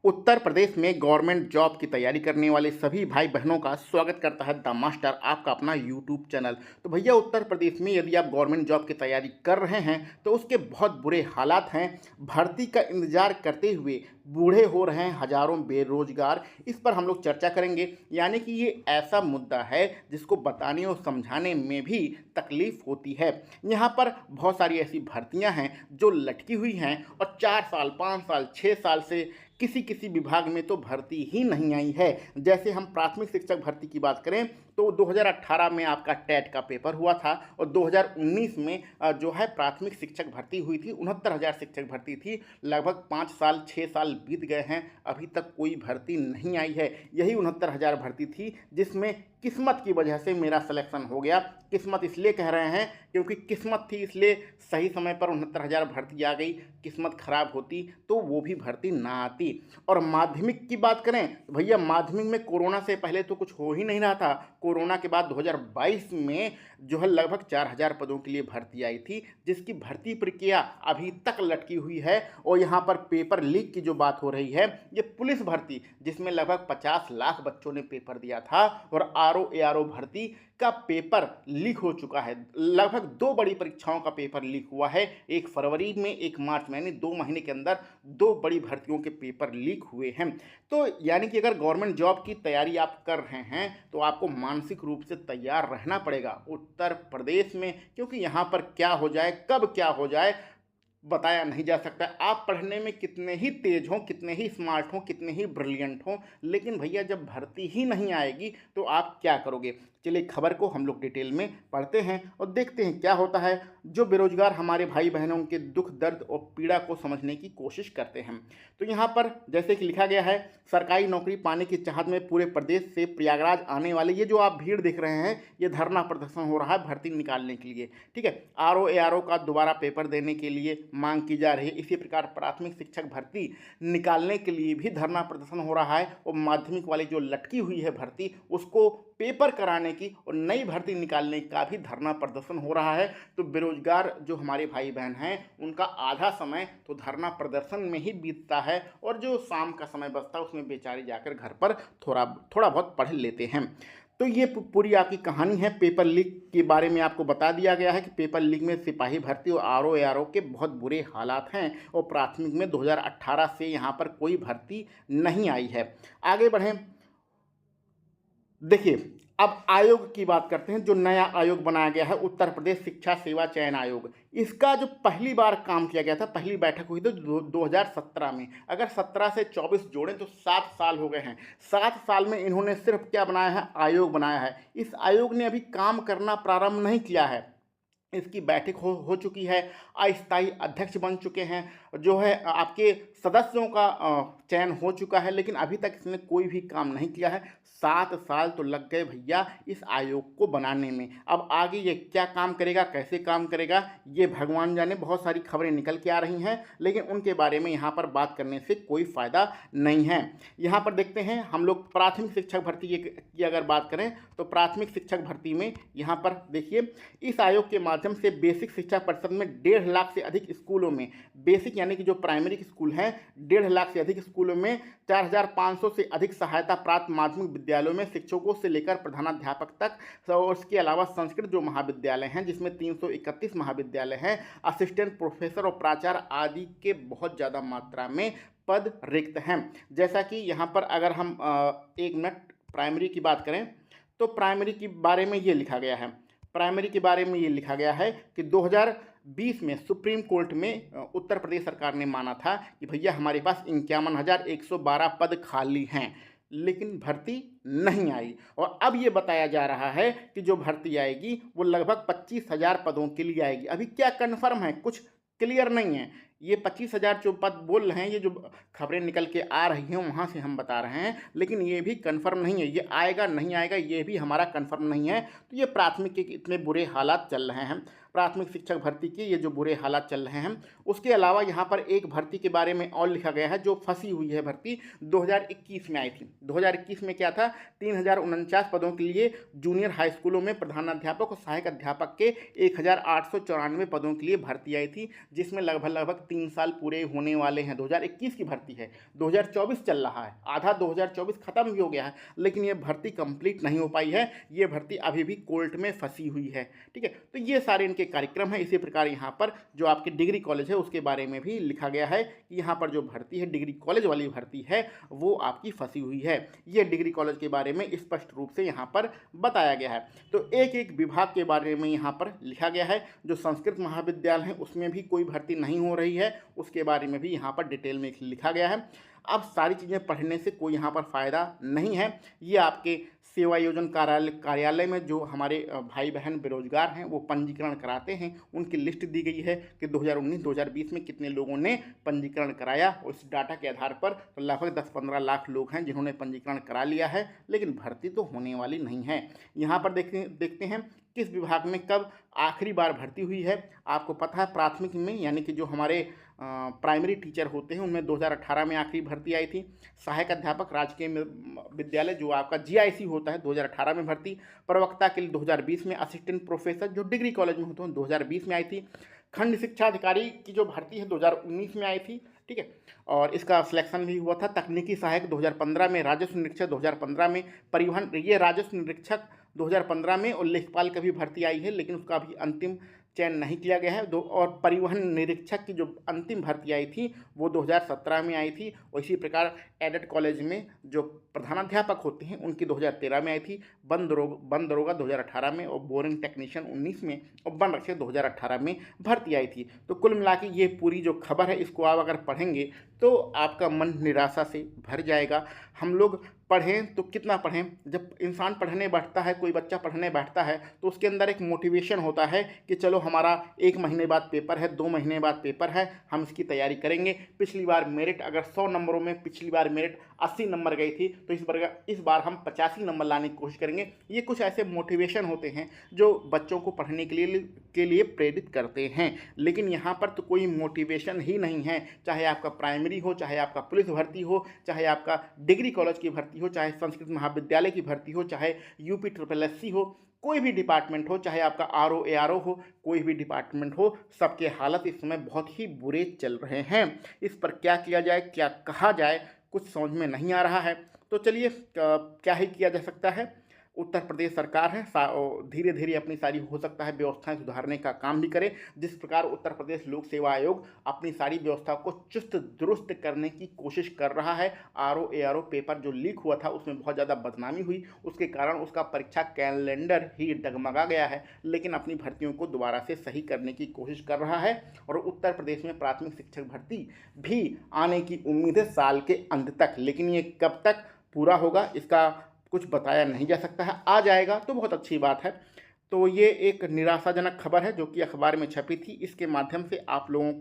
उत्तर प्रदेश में government job की तैयारी करने वाले सभी भाई बहनों का स्वागत करता है द मास्टर, आपका अपना यूट्यूब चैनल। तो भैया, उत्तर प्रदेश में यदि आप गवर्नमेंट जॉब की तैयारी कर रहे हैं तो उसके बहुत बुरे हालात हैं। भर्ती का इंतजार करते हुए बूढ़े हो रहे हैं हजारों बेरोजगार। इस पर हम लोग चर्चा करेंगे। यानी कि ये ऐसा मुद्दा है जिसको बताने और समझाने में भी तकलीफ होती है। यहाँ पर बहुत सारी ऐसी भर्तियाँ हैं जो लटकी हुई हैं और 4 साल 5 साल 6 साल से किसी किसी विभाग में तो भर्ती ही नहीं आई है। जैसे हम प्राथमिक शिक्षक भर्ती की बात करें तो 2018 में आपका टेट का पेपर हुआ था और 2019 में जो है प्राथमिक शिक्षक भर्ती हुई थी। 69,000 शिक्षक भर्ती थी। लगभग 5 साल 6 साल बीत गए हैं, अभी तक कोई भर्ती नहीं आई है। यही 69,000 भर्ती थी जिसमें किस्मत की वजह से मेरा सिलेक्शन हो गया। किस्मत इसलिए कह रहे हैं क्योंकि किस्मत थी, इसलिए सही समय पर 69,000 भर्ती आ गई। किस्मत खराब होती तो वो भी भर्ती ना आती। और माध्यमिक की बात करें तो भैया, माध्यमिक में कोरोना से पहले तो कुछ हो ही नहीं रहा था। कोरोना के बाद 2022 में जो है लगभग 4,000 पदों के लिए भर्ती आई थी, जिसकी भर्ती प्रक्रिया अभी तक लटकी हुई है। और यहाँ पर पेपर लीक की जो बात हो रही है, ये पुलिस भर्ती जिसमें लगभग 50 लाख बच्चों ने पेपर दिया था और आरओ एआरओ भर्ती का पेपर लीक हो चुका है। लगभग 2 बड़ी परीक्षाओं का पेपर लीक हुआ है, एक फरवरी में एक मार्च में, यानी 2 महीने के अंदर 2 बड़ी भर्तियों के पेपर लीक हुए हैं। तो यानी कि अगर गवर्नमेंट जॉब की तैयारी आप कर रहे हैं तो आपको मानसिक रूप से तैयार रहना पड़ेगा उत्तर प्रदेश में, क्योंकि यहाँ पर क्या हो जाए कब क्या हो जाए बताया नहीं जा सकता। आप पढ़ने में कितने ही तेज हों, कितने ही स्मार्ट हों, कितने ही ब्रिलियंट हों, लेकिन भैया जब भर्ती ही नहीं आएगी तो आप क्या करोगे। चलिए खबर को हम लोग डिटेल में पढ़ते हैं और देखते हैं क्या होता है। जो बेरोजगार हमारे भाई बहनों के दुख दर्द और पीड़ा को समझने की कोशिश करते हैं। तो यहाँ पर जैसे कि लिखा गया है, सरकारी नौकरी पाने की चाहत में पूरे प्रदेश से प्रयागराज आने वाले ये जो आप भीड़ देख रहे हैं, ये धरना प्रदर्शन हो रहा है भर्ती निकालने के लिए। ठीक है, आरओ एआरओ का दोबारा पेपर देने के लिए मांग की जा रही है। इसी प्रकार प्राथमिक शिक्षक भर्ती निकालने के लिए भी धरना प्रदर्शन हो रहा है और माध्यमिक वाली जो लटकी हुई है भर्ती, उसको पेपर कराने की और नई भर्ती निकालने का भी धरना प्रदर्शन हो रहा है। तो बेरोजगार जो हमारे भाई बहन हैं, उनका आधा समय तो धरना प्रदर्शन में ही बीतता है और जो शाम का समय बचता है उसमें बेचारे जाकर घर पर थोड़ा थोड़ा बहुत पढ़ लेते हैं। तो ये पूरी आपकी कहानी है। पेपर लीक के बारे में आपको बता दिया गया है कि पेपर लीक में सिपाही भर्ती और आरओ एआरओ के बहुत बुरे हालात हैं और प्राथमिक में 2018 से यहाँ पर कोई भर्ती नहीं आई है। आगे बढ़ें, देखिए अब आयोग की बात करते हैं। जो नया आयोग बनाया गया है, उत्तर प्रदेश शिक्षा सेवा चयन आयोग, इसका जो पहली बार काम किया गया था, पहली बैठक हुई थी 2017 में। अगर 17 से 24 जोड़ें तो 7 साल हो गए हैं। 7 साल में इन्होंने सिर्फ क्या बनाया है, आयोग बनाया है। इस आयोग ने अभी काम करना प्रारंभ नहीं किया है। इसकी बैठक हो चुकी है, अस्थायी अध्यक्ष बन चुके हैं, जो है आपके सदस्यों का चयन हो चुका है, लेकिन अभी तक इसने कोई भी काम नहीं किया है। 7 साल तो लग गए भैया इस आयोग को बनाने में। अब आगे ये क्या काम करेगा, कैसे काम करेगा, ये भगवान जाने। बहुत सारी खबरें निकल के आ रही हैं, लेकिन उनके बारे में यहाँ पर बात करने से कोई फ़ायदा नहीं है। यहाँ पर देखते हैं हम लोग प्राथमिक शिक्षक भर्ती की अगर बात करें तो प्राथमिक शिक्षक भर्ती में यहाँ पर देखिए, इस आयोग के माध्यम से बेसिक शिक्षा परिषद में 1.5 लाख से अधिक स्कूलों में, बेसिक यानी कि जो प्राइमरी स्कूल हैं, 1.5 लाख से अधिक स्कूलों में 4,500 से अधिक सहायता प्राप्त माध्यमिक विद्यालयों में शिक्षकों से लेकर प्रधानाध्यापक तक, और इसके अलावा संस्कृत जो महाविद्यालय हैं जिसमें 331 महाविद्यालय हैं, असिस्टेंट प्रोफेसर और प्राचार्य आदि के बहुत ज़्यादा मात्रा में पद रिक्त हैं। जैसा कि यहाँ पर अगर हम 1 मिनट प्राइमरी की बात करें तो प्राइमरी के बारे में ये लिखा गया है। प्राइमरी के बारे में ये लिखा गया है कि 2020 में सुप्रीम कोर्ट में उत्तर प्रदेश सरकार ने माना था कि भैया हमारे पास 51,112 पद खाली हैं, लेकिन भर्ती नहीं आई। और अब ये बताया जा रहा है कि जो भर्ती आएगी वो लगभग 25,000 पदों के लिए आएगी। अभी क्या कन्फर्म है, कुछ क्लियर नहीं है। ये 25,000 जो पद बोल रहे हैं, ये जो खबरें निकल के आ रही हैं वहाँ से हम बता रहे हैं, लेकिन ये भी कन्फर्म नहीं है। ये आएगा नहीं आएगा ये भी हमारा कन्फर्म नहीं है। तो ये प्राथमिक के इतने बुरे हालात चल रहे हैं। प्राथमिक शिक्षक भर्ती के ये जो बुरे हालात चल रहे हैं। उसके अलावा यहाँ पर एक भर्ती के बारे में और लिखा गया है जो फंसी हुई है भर्ती 2021 में आई थी। 2021 में क्या था, 3049 पदों के लिए जूनियर हाई स्कूलों में प्रधानाध्यापक और सहायक अध्यापक के 1894 पदों के लिए भर्ती आई थी, जिसमें लगभग 3 साल पूरे होने वाले हैं। 2021 की भर्ती है, 2024 चल रहा है, आधा 2024 खत्म भी हो गया है, लेकिन ये भर्ती कंप्लीट नहीं हो पाई है। ये भर्ती अभी भी कोर्ट में फंसी हुई है। ठीक है, तो ये सारे इनके कार्यक्रम हैं। इसी प्रकार यहाँ पर जो आपके डिग्री कॉलेज है उसके बारे में भी लिखा गया है कि यहाँ पर जो भर्ती है, डिग्री कॉलेज वाली भर्ती है, वो आपकी फंसी हुई है। ये डिग्री कॉलेज के बारे में स्पष्ट रूप से यहाँ पर बताया गया है। तो एक एक विभाग के बारे में यहाँ पर लिखा गया है। जो संस्कृत महाविद्यालय है उसमें भी कोई भर्ती नहीं हो रही है, उसके बारे में भी यहाँ पर डिटेल में लिखा गया है। अब सारी चीज़ें पढ़ने से कोई यहाँ पर फ़ायदा नहीं है। ये आपके सेवा योजन कार्यालय में जो हमारे भाई बहन बेरोजगार हैं वो पंजीकरण कराते हैं, उनकी लिस्ट दी गई है कि 2019-2020 में कितने लोगों ने पंजीकरण कराया। उस डाटा के आधार पर तो लगभग 10-15 लाख लोग हैं जिन्होंने पंजीकरण करा लिया है, लेकिन भर्ती तो होने वाली नहीं है। यहाँ पर देखते हैं किस विभाग में कब आखिरी बार भर्ती हुई है। आपको पता है प्राथमिक में, यानी कि जो हमारे प्राइमरी टीचर होते हैं उनमें 2018 में आखिरी भर्ती आई थी। सहायक अध्यापक राजकीय विद्यालय जो आपका GIC होता है 2018 में भर्ती। प्रवक्ता के लिए 2020 में, असिस्टेंट प्रोफेसर जो डिग्री कॉलेज में होते हैं 2020 में आई थी। खंड शिक्षा अधिकारी की जो भर्ती है 2019 में आई थी। ठीक है, और इसका सिलेक्शन भी हुआ था। तकनीकी सहायक 2015 में, राजस्व निरीक्षक 2015 में, परिवहन ये राजस्व निरीक्षक 2015 में, और लेखपाल का भी भर्ती आई है, लेकिन उसका अभी अंतिम चयन नहीं किया गया है। और परिवहन निरीक्षक की जो अंतिम भर्ती आई थी वो 2017 में आई थी। और इसी प्रकार एडेड कॉलेज में जो प्रधानाध्यापक होते हैं उनकी 2013 में आई थी। वन दरोगा 2018 में, और बोरिंग टेक्नीशियन 19 में, और वन रक्षक 2018 में भर्ती आई थी। तो कुल मिला के ये पूरी जो खबर है इसको आप अगर पढ़ेंगे तो आपका मन निराशा से भर जाएगा। हम लोग पढ़ें तो कितना पढ़ें, जब इंसान पढ़ने बैठता है, कोई बच्चा पढ़ने बैठता है तो उसके अंदर एक मोटिवेशन होता है कि चलो हमारा 1 महीने बाद पेपर है, 2 महीने बाद पेपर है, हम इसकी तैयारी करेंगे। पिछली बार मेरिट अगर 100 नंबरों में पिछली बार मेरिट 80 नंबर गई थी, तो इस बार हम 85 नंबर लाने की कोशिश करेंगे। ये कुछ ऐसे मोटिवेशन होते हैं जो बच्चों को पढ़ने के लिए प्रेरित करते हैं। लेकिन यहाँ पर तो कोई मोटिवेशन ही नहीं है। चाहे आपका प्राइमरी हो, चाहे आपका पुलिस भर्ती हो, चाहे आपका डिग्री कॉलेज की भर्ती हो, चाहे संस्कृत महाविद्यालय की भर्ती हो, चाहे UP SSSC हो, कोई भी डिपार्टमेंट हो, चाहे आपका RO ARO हो, कोई भी डिपार्टमेंट हो, सबके हालत इस समय बहुत ही बुरे चल रहे हैं। इस पर क्या किया जाए, क्या कहा जाए, कुछ समझ में नहीं आ रहा है। तो चलिए क्या ही किया जा सकता है। उत्तर प्रदेश सरकार है, धीरे धीरे अपनी सारी हो सकता है व्यवस्थाएं सुधारने का काम भी करे। जिस प्रकार उत्तर प्रदेश लोक सेवा आयोग अपनी सारी व्यवस्था को चुस्त दुरुस्त करने की कोशिश कर रहा है। RO ARO पेपर जो लीक हुआ था उसमें बहुत ज़्यादा बदनामी हुई, उसके कारण उसका परीक्षा कैलेंडर ही डगमगा गया है, लेकिन अपनी भर्तियों को दोबारा से सही करने की कोशिश कर रहा है। और उत्तर प्रदेश में प्राथमिक शिक्षक भर्ती भी आने की उम्मीद है साल के अंत तक, लेकिन ये कब तक पूरा होगा इसका कुछ बताया नहीं जा सकता है। आ जाएगा तो बहुत अच्छी बात है। तो ये एक निराशाजनक खबर है जो कि अखबार में छपी थी। इसके माध्यम से आप लोगों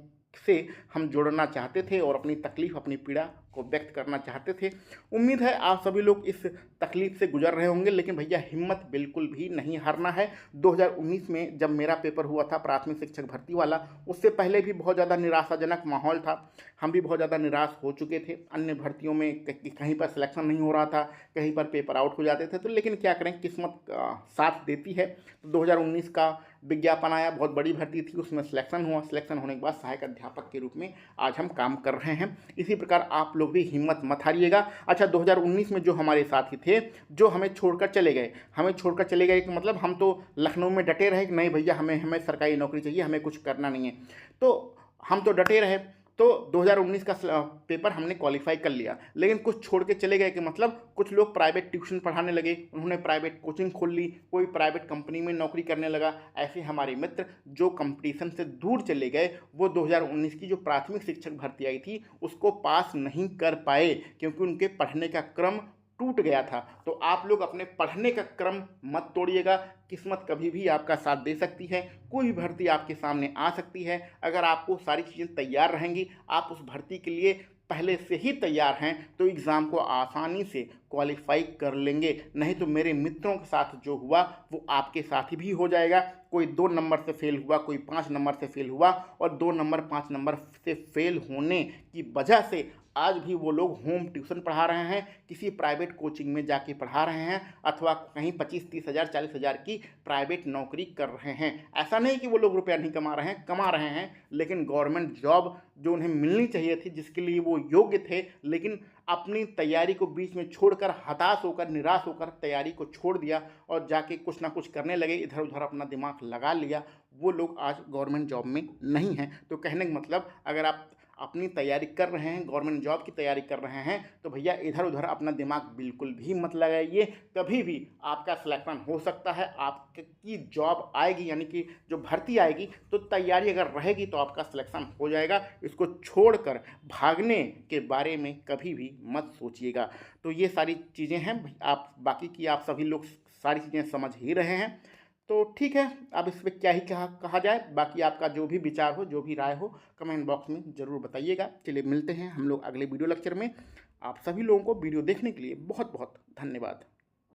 से हम जुड़ना चाहते थे और अपनी तकलीफ़, अपनी पीड़ा को व्यक्त करना चाहते थे। उम्मीद है आप सभी लोग इस तकलीफ़ से गुजर रहे होंगे, लेकिन भैया हिम्मत बिल्कुल भी नहीं हारना है। 2019 में जब मेरा पेपर हुआ था प्राथमिक शिक्षक भर्ती वाला, उससे पहले भी बहुत ज़्यादा निराशाजनक माहौल था। हम भी बहुत ज़्यादा निराश हो चुके थे। अन्य भर्तियों में कहीं पर सिलेक्शन नहीं हो रहा था, कहीं पर पेपर आउट हो जाते थे। तो लेकिन क्या करें, किस्मत साथ देती है। तो 2019 का विज्ञापन आया, बहुत बड़ी भर्ती थी, उसमें सिलेक्शन हुआ। सिलेक्शन होने के बाद सहायक अध्यापक के रूप में आज हम काम कर रहे हैं। इसी प्रकार आप लोग भी हिम्मत मत हारिएगा। अच्छा, 2019 में जो हमारे साथी थे जो हमें छोड़कर चले गए कि मतलब हम तो लखनऊ में डटे रहे कि नहीं भैया हमें सरकारी नौकरी चाहिए, हमें कुछ करना नहीं है, तो हम तो डटे रहे। तो 2019 का पेपर हमने क्वालिफाई कर लिया, लेकिन कुछ छोड़ के चले गए कि मतलब कुछ लोग प्राइवेट ट्यूशन पढ़ाने लगे, उन्होंने प्राइवेट कोचिंग खोल ली, कोई प्राइवेट कंपनी में नौकरी करने लगा। ऐसे हमारे मित्र जो कंपटीशन से दूर चले गए वो 2019 की जो प्राथमिक शिक्षक भर्ती आई थी उसको पास नहीं कर पाए, क्योंकि उनके पढ़ने का क्रम टूट गया था। तो आप लोग अपने पढ़ने का क्रम मत तोड़िएगा। किस्मत कभी भी आपका साथ दे सकती है, कोई भी भर्ती आपके सामने आ सकती है। अगर आपको सारी चीज़ें तैयार रहेंगी, आप उस भर्ती के लिए पहले से ही तैयार हैं तो एग्ज़ाम को आसानी से क्वालिफाई कर लेंगे। नहीं तो मेरे मित्रों के साथ जो हुआ वो आपके साथ भी हो जाएगा। कोई 2 नंबर से फेल हुआ, कोई 5 नंबर से फेल हुआ, और 2 नंबर 5 नंबर से फेल होने की वजह से आज भी वो लोग होम ट्यूशन पढ़ा रहे हैं, किसी प्राइवेट कोचिंग में जाके पढ़ा रहे हैं, अथवा कहीं 25-30 हज़ार 40 हज़ार की प्राइवेट नौकरी कर रहे हैं। ऐसा नहीं कि वो लोग रुपया नहीं कमा रहे हैं, कमा रहे हैं, लेकिन गवर्नमेंट जॉब जो उन्हें मिलनी चाहिए थी, जिसके लिए वो योग्य थे, लेकिन अपनी तैयारी को बीच में छोड़कर, हताश होकर, निराश होकर तैयारी को छोड़ दिया और जाके कुछ ना कुछ करने लगे, इधर उधर अपना दिमाग लगा लिया, वो लोग आज गवर्नमेंट जॉब में नहीं हैं। तो कहने का मतलब, अगर आप अपनी तैयारी कर रहे हैं, गवर्नमेंट जॉब की तैयारी कर रहे हैं, तो भैया इधर उधर अपना दिमाग बिल्कुल भी मत लगाइए। कभी भी आपका सिलेक्शन हो सकता है, आपकी जॉब आएगी, यानी कि जो भर्ती आएगी, तो तैयारी अगर रहेगी तो आपका सिलेक्शन हो जाएगा। इसको छोड़कर भागने के बारे में कभी भी मत सोचिएगा। तो ये सारी चीज़ें हैं, आप बाकी की आप सभी लोग सारी चीज़ें समझ ही रहे हैं। तो ठीक है, अब इस पे क्या ही कहा जाए। बाकी आपका जो भी विचार हो, जो भी राय हो, कमेंट बॉक्स में ज़रूर बताइएगा। चलिए मिलते हैं हम लोग अगले वीडियो लेक्चर में। आप सभी लोगों को वीडियो देखने के लिए बहुत बहुत धन्यवाद।